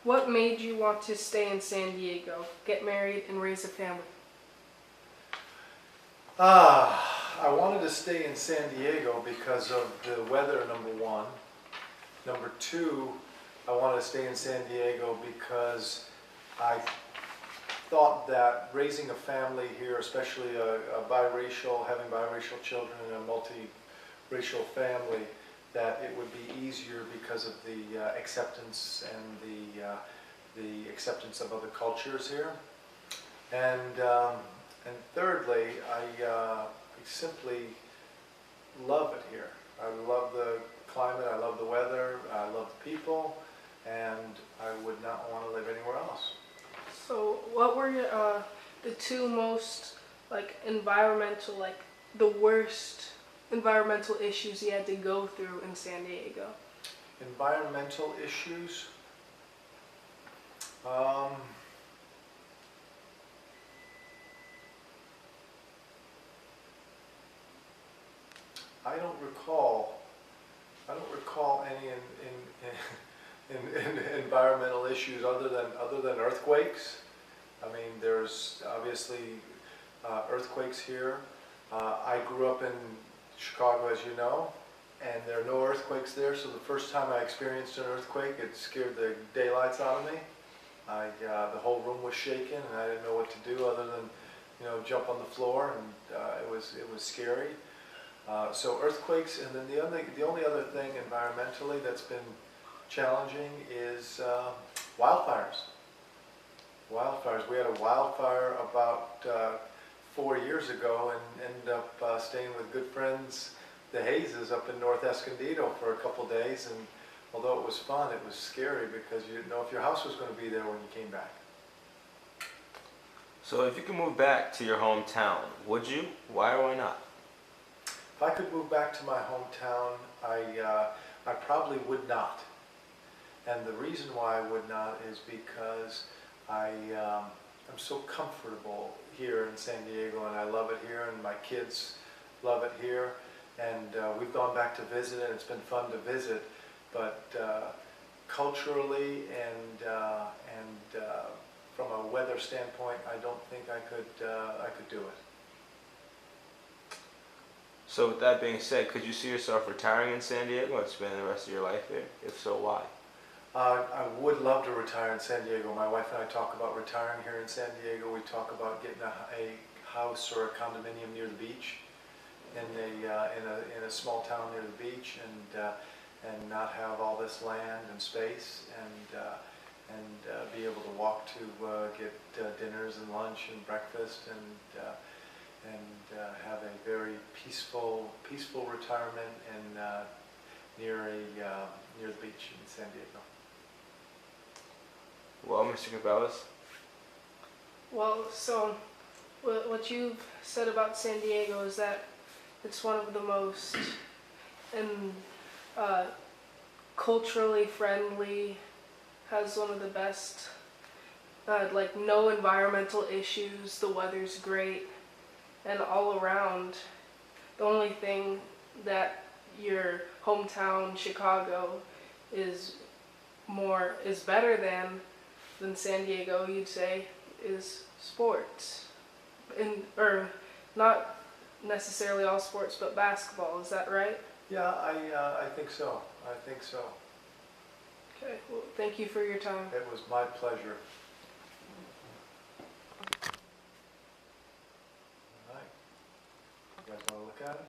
What made you want to stay in San Diego, get married, and raise a family? I wanted to stay in San Diego because of the weather, number one. Number two, I wanted to stay in San Diego because I thought that raising a family here, especially having biracial children in a multiracial family, that it would be easier because of the acceptance and the acceptance of other cultures here. And thirdly, I simply love it here. I love the climate, I love the weather, I love the people, and I would not want to live anywhere else. So, what were the two most environmental, the worst environmental issues you had to go through in San Diego? Environmental issues. I don't recall any in environmental issues other than earthquakes. I mean, there's obviously earthquakes here. I grew up in Chicago, as you know, and there are no earthquakes there. So the first time I experienced an earthquake, it scared the daylights out of me. The whole room was shaking, and I didn't know what to do other than, jump on the floor, and it was scary. So earthquakes, and then the only other thing environmentally that's been challenging is wildfires. Wildfires. We had a wildfire about 4 years ago and ended up staying with good friends, the Hayeses, up in North Escondido for a couple days. And although it was fun, it was scary because you didn't know if your house was going to be there when you came back. So if you could move back to your hometown, would you? Why or why not? If I could move back to my hometown, I probably would not. And the reason why I would not is because I'm so comfortable here in San Diego, and I love it here, and my kids love it here. And we've gone back to visit, and it's been fun to visit. But culturally and from a weather standpoint, I don't think I could do it. So with that being said, could you see yourself retiring in San Diego and spending the rest of your life there? If so, why? I would love to retire in San Diego. My wife and I talk about retiring here in San Diego. We talk about getting a house or a condominium near the beach, in a small town near the beach, and not have all this land and space, and be able to walk to get dinners and lunch and breakfast, and have a very peaceful retirement near the beach in San Diego. Well, Mr. Cabela's. Well, so what you've said about San Diego is that it's one of the most culturally friendly, has one of the best, no environmental issues, the weather's great, and all around. The only thing that your hometown, Chicago, is better than San Diego, you'd say, is sports. Or not necessarily all sports, but basketball. Is that right? Yeah, I think so. I think so. Okay. Well, thank you for your time. It was my pleasure. All right. You guys want to look at it?